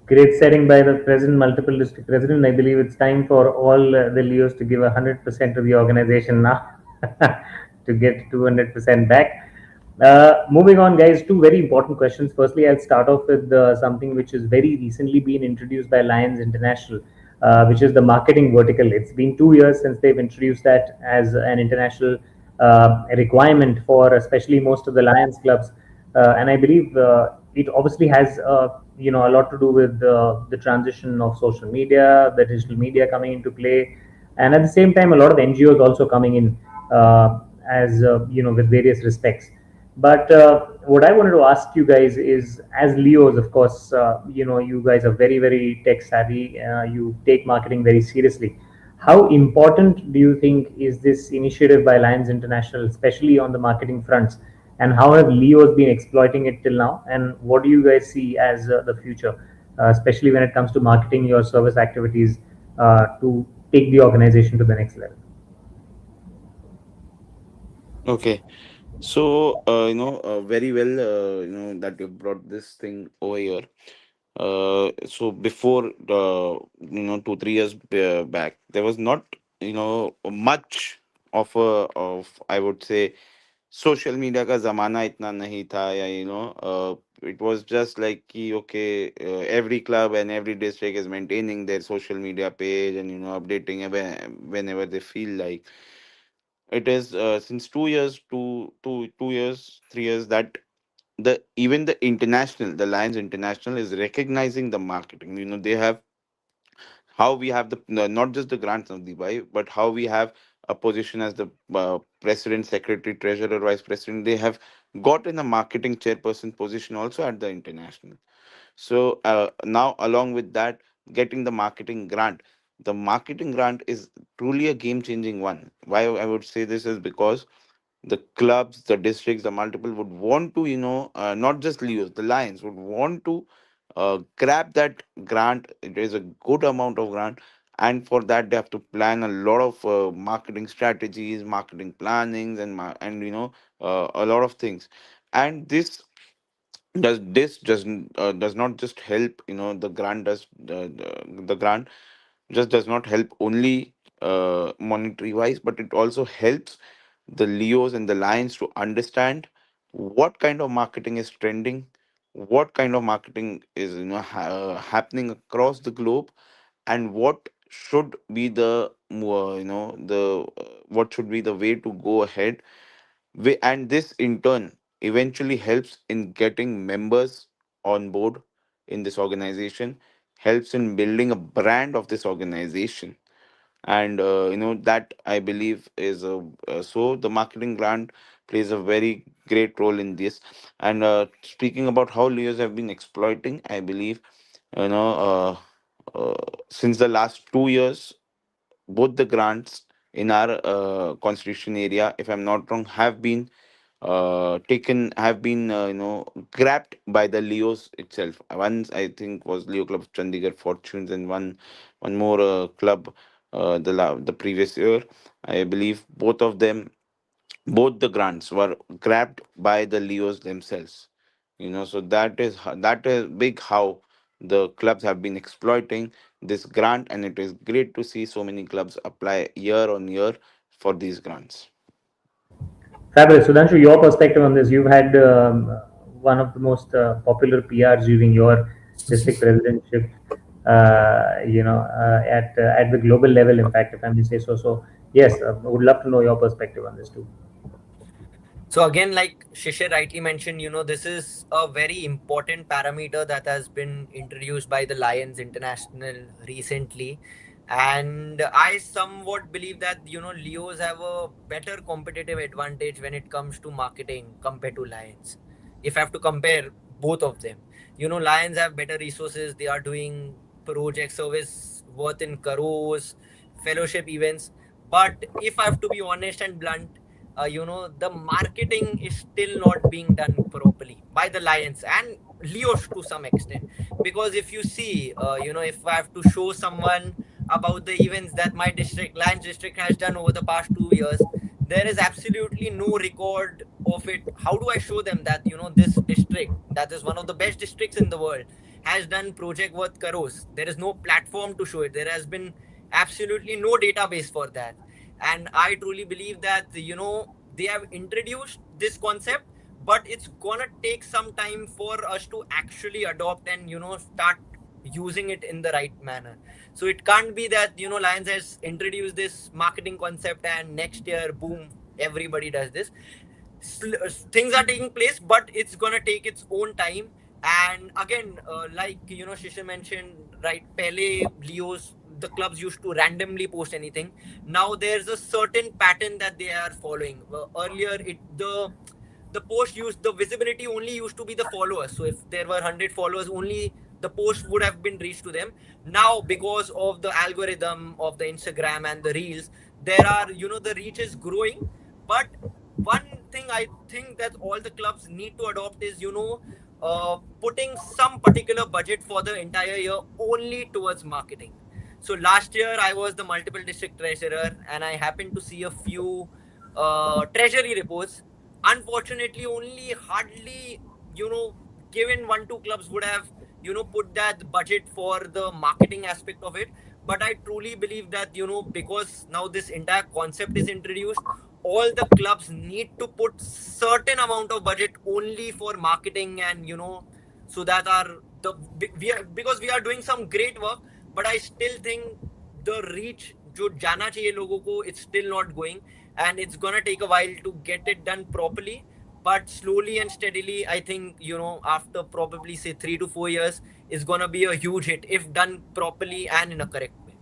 Great setting by the president, multiple district president. I believe it's time for all the Leos to give 100% to the organization now to get 200% back. Moving on, guys, two very important questions. Firstly, I'll start off with something which has very recently been introduced by Lions International, which is the marketing vertical. It's been 2 years since they've introduced that as an international requirement for especially most of the Lions clubs. And I believe it obviously has a a lot to do with the transition of social media, the digital media coming into play, and at the same time, a lot of NGOs also coming in as with various respects. But what I wanted to ask you guys is, as Leos, of course, you guys are very, very tech savvy. You take marketing very seriously. How important do you think is this initiative by Lions International, especially on the marketing fronts? And how have Leos been exploiting it till now? And what do you guys see as the future, especially when it comes to marketing your service activities to take the organization to the next level? Okay. So, very well, that you brought this thing over here. So before, 2 3 years back, there was not, much of, I would say, social media का जमाना इतना नहीं था, या it was just like कि, okay, every club and every district is maintaining their social media page and updating whenever they feel like. It is since 2 years, 2 years, 3 years, that the even the international, the Lions International is recognizing the marketing. They have, how we have the, not just the grants of Dubai, but how we have a position as the president, secretary, treasurer, vice president. They have gotten a marketing chairperson position also at the international. So now, along with that, getting the marketing grant. The marketing grant is truly a game changing one. Why I would say this is because the clubs, the districts, the multiple would want to, not just Leos, the Lions would want to grab that grant. It is a good amount of grant, and for that they have to plan a lot of marketing strategies, marketing plannings, and a lot of things. And this does not just help. The grant just does not help only monetary wise, but it also helps the Leos and the Lions to understand what kind of marketing is trending, what kind of marketing is happening across the globe, and what should be what should be the way to go ahead. And this in turn eventually helps in getting members on board in this organization, helps in building a brand of this organization. And that, I believe, is so the marketing grant plays a very great role in this. And speaking about how Leos have been exploiting, I believe, you know uh, since the last 2 years, both the grants in our constitution area, if I'm not wrong, have been grabbed by the Leos itself. Once, I think, was Leo Club of Chandigarh Fortunes, and one more club the previous year. I believe both the grants were grabbed by the Leos themselves. So that is big how the clubs have been exploiting this grant, and it is great to see so many clubs apply year on year for these grants. Fabulous. Sudhanshu, your perspective on this. You've had one of the most popular PRs during your district presidentship, at the global level, in fact, if I may say so. So, yes, I would love to know your perspective on this too. So again, like Shishir rightly mentioned, this is a very important parameter that has been introduced by the Lions International recently. And I somewhat believe that, Leos have a better competitive advantage when it comes to marketing compared to Lions. If I have to compare both of them, Lions have better resources. They are doing project service worth in crores, fellowship events. But if I have to be honest and blunt, the marketing is still not being done properly by the Lions and Leos to some extent. Because if you see, if I have to show someone about the events that my district, Lions district, has done over the past 2 years, there is absolutely no record of it. How do I show them that, this district, that is one of the best districts in the world, has done project worth crores? There is no platform to show it. There has been absolutely no database for that. And I truly believe that they have introduced this concept, but it's gonna take some time for us to actually adopt and start using it in the right manner. So it can't be that Lions has introduced this marketing concept and next year, boom, everybody does this. Things are taking place, but it's gonna take its own time. And again, like Shisha mentioned, right? Pele, Leos, the clubs used to randomly post anything. Now there's a certain pattern that they are following. Earlier, the post used the visibility only used to be the followers. So if there were 100 followers, only the post would have been reached to them. Now, because of the algorithm of the Instagram and the reels, there are the reach is growing. But one thing I think that all the clubs need to adopt is putting some particular budget for the entire year only towards marketing. So last year I was the multiple district treasurer, and I happened to see a few treasury reports. Unfortunately, only hardly given one two clubs would have put that budget for the marketing aspect of it. But I truly believe that because now this entire concept is introduced, all the clubs need to put certain amount of budget only for marketing, and so that our the we are, because we are doing some great work. But I still think the reach जो जाना चाहिए लोगों को, it's still not going, and it's gonna take a while to get it done properly. But slowly and steadily, I think after probably say 3 to 4 years, it's gonna be a huge hit if done properly and in a correct way.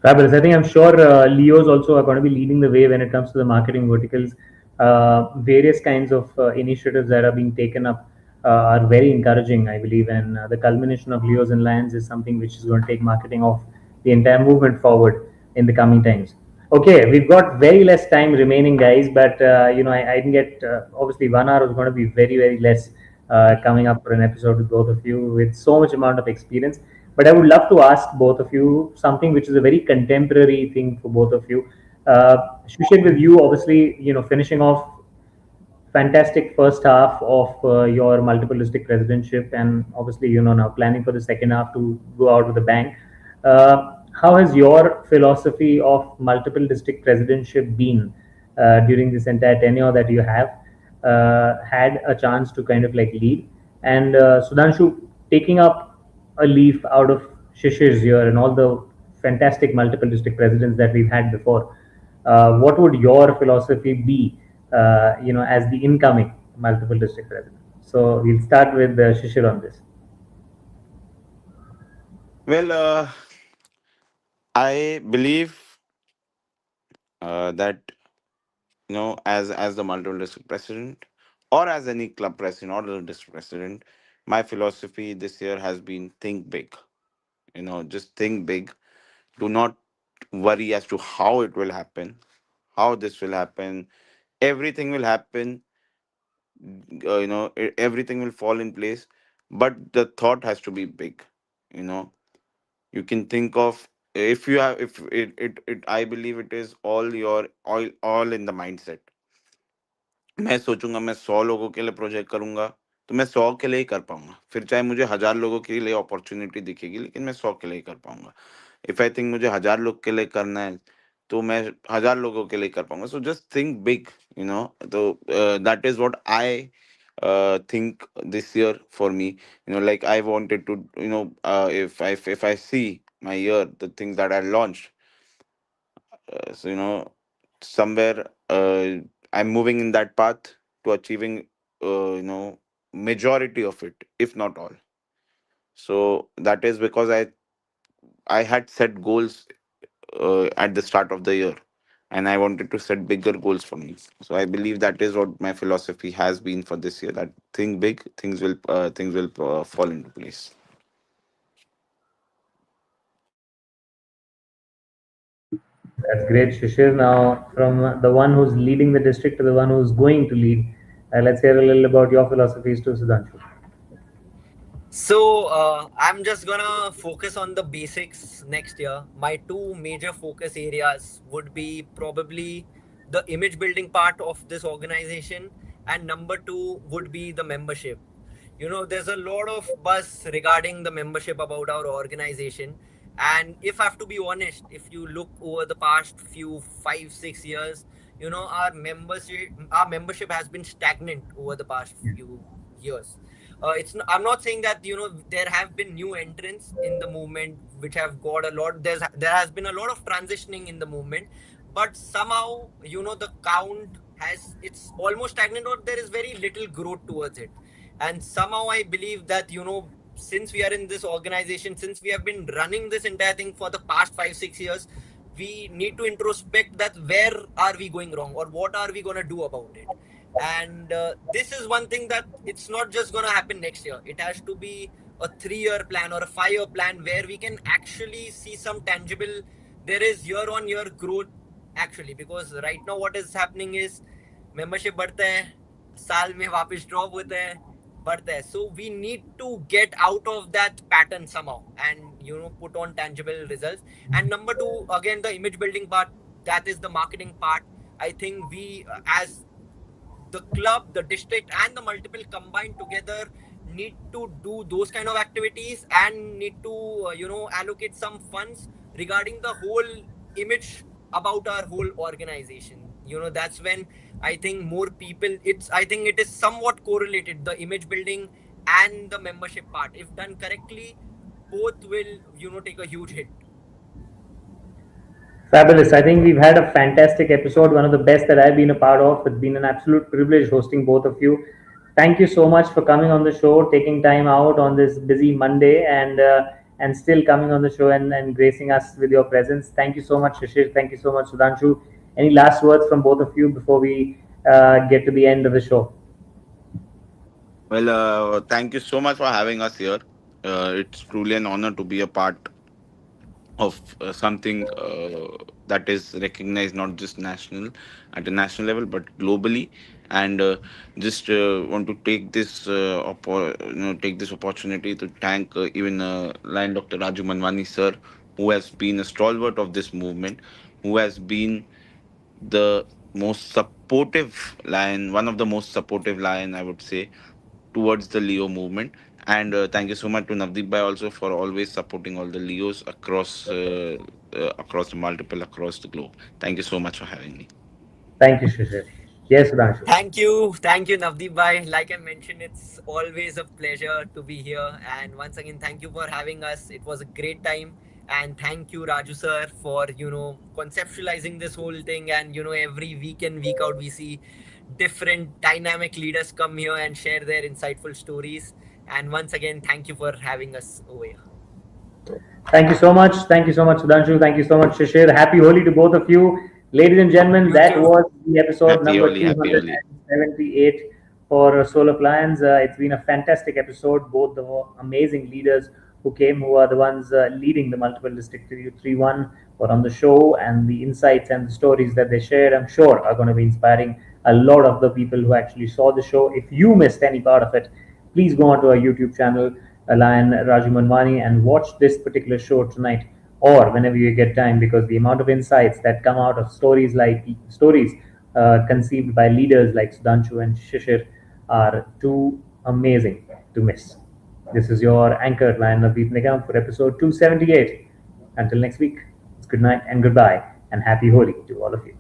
Fabulous. I think I'm sure Leos also are going to be leading the way when it comes to the marketing verticals. Various kinds of initiatives that are being taken up are very encouraging, I believe, and the culmination of Leos and Lions is something which is going to take marketing of the entire movement forward in the coming times. Okay, we've got very less time remaining, guys, but I didn't get obviously 1 hour was going to be very, very less coming up for an episode with both of you with so much amount of experience. But I would love to ask both of you something which is a very contemporary thing for both of you. Shushin, with you, obviously, finishing off fantastic first half of your multiple district presidentship, and obviously, now planning for the second half to go out with a bang. How has your philosophy of multiple district presidentship been during this entire tenure that you have had a chance to kind of like lead? And Sudhanshu, taking up a leaf out of Shishir's year and all the fantastic multiple district presidents that we've had before, what would your philosophy be, as the incoming multiple district president? So we'll start with Shishir on this. Well, I believe that as the multiple district president, or as any club president or the district president, my philosophy this year has been think big. Just think big. Do not worry as to how it will happen, how this will happen. Everything will happen. Everything will fall in place. But the thought has to be big. You know, you can think of, if you have if it I believe it is all in the mindset. मैं सोचूंगा मैं 100 लोगों के लिए project करूंगा, तो मैं 100 के लिए ही कर पाऊंगा। फिर चाहे मुझे 1000 लोगों के लिए अपॉर्चुनिटी दिखेगी, लेकिन मैं 100 के लिए ही कर पाऊंगा। इफ आई थिंक मुझे 1000 लोग के लिए करना है, तो मैं 1000 लोगों के लिए कर पाऊंगा। So just think big. तो that is what I think this year for me. Like, I wanted to, if I see my year, the things that I launched, so somewhere, I'm moving in that path to achieving, majority of it, if not all. So that is because I had set goals at the start of the year, and I wanted to set bigger goals for me. So I believe that is what my philosophy has been for this year, that think big, things will fall into place. That's great, Shishir. Now, from the one who's leading the district to the one who's going to lead, let's hear a little about your philosophies too, Sudhanshu. So I'm just gonna focus on the basics next year. My two major focus areas would be probably the image building part of this organization, and number two would be the membership. There's a lot of buzz regarding the membership about our organization. And if I have to be honest, if you look over the past few 5 6 years, our membership has been stagnant over the past few years. I'm not saying that there have been new entrants in the movement which have got a lot. There has been a lot of transitioning in the movement, but somehow the count has it's almost stagnant, or there is very little growth towards it. And somehow I believe that, since we are in this organization, since we have been running this entire thing for the past 5 6 years, we need to introspect that where are we going wrong or what are we going to do about it. And this is one thing that it's not just going to happen next year. It has to be a 3 year plan or a 5 year plan where we can actually see some tangible, there is year on year growth actually. Because right now what is happening is membership बढ़ते हैं, साल में वापस drop होते हैं, बढ़ते हैं. So we need to get out of that pattern somehow and put on tangible results. And number two, again, the image building part, that is the marketing part. I think we as the club, the district, and the multiple combined together need to do those kind of activities and need to allocate some funds regarding the whole image about our whole organization. That's when I think more people, I think it is somewhat correlated, the image building and the membership part. If done correctly, both will take a huge hit. Fabulous. I think we've had a fantastic episode, one of the best that I've been a part of. It's been an absolute privilege hosting both of you. Thank you so much for coming on the show, taking time out on this busy Monday, and still coming on the show and gracing us with your presence. Thank you so much, Shishir. Thank you so much, Sudhanshu. Any last words from both of you before we get to the end of the show? Well, thank you so much for having us here. It's truly an honor to be a part of something that is recognized not just national at a national level but globally. And just want to take this take this opportunity to thank even Lion Dr. Raju Manwani sir, who has been a stalwart of this movement, who has been the most supportive lion, one of the most supportive lion, I would say, towards the Leo movement. And thank you so much to Navdeep Bhai also for always supporting all the Leos across the multiple across the globe. Thank you so much for having me. Thank you, Shishir. Yes, Sudhanshu. Thank you, Navdeep bhai. Like I mentioned, it's always a pleasure to be here. And once again, thank you for having us. It was a great time. And thank you, Raju sir, for conceptualizing this whole thing. And every week in, week out, we see different dynamic leaders come here and share their insightful stories. And once again, thank you for having us over here. Thank you so much. Thank you so much, Sudhanshu. Thank you so much, Shishir. Happy Holi to both of you. Ladies and gentlemen, You that too. was the episode Happy number Holi, happy Holi. 278 for Soul of Lions. It's been a fantastic episode. Both the amazing leaders who came, who are the ones leading the multiple district 3-1, were on the show, and the insights and the stories that they shared, I'm sure, are going to be inspiring a lot of the people who actually saw the show. If you missed any part of it, please go onto our YouTube channel, Lion Raju Manwani, and watch this particular show tonight or whenever you get time, because the amount of insights that come out of stories conceived by leaders like Sudhanshu and Shishir are too amazing to miss. This is your anchor, Lion Navdeep Nigam, for episode 278. Until next week, it's good night and goodbye, and happy Holi to all of you.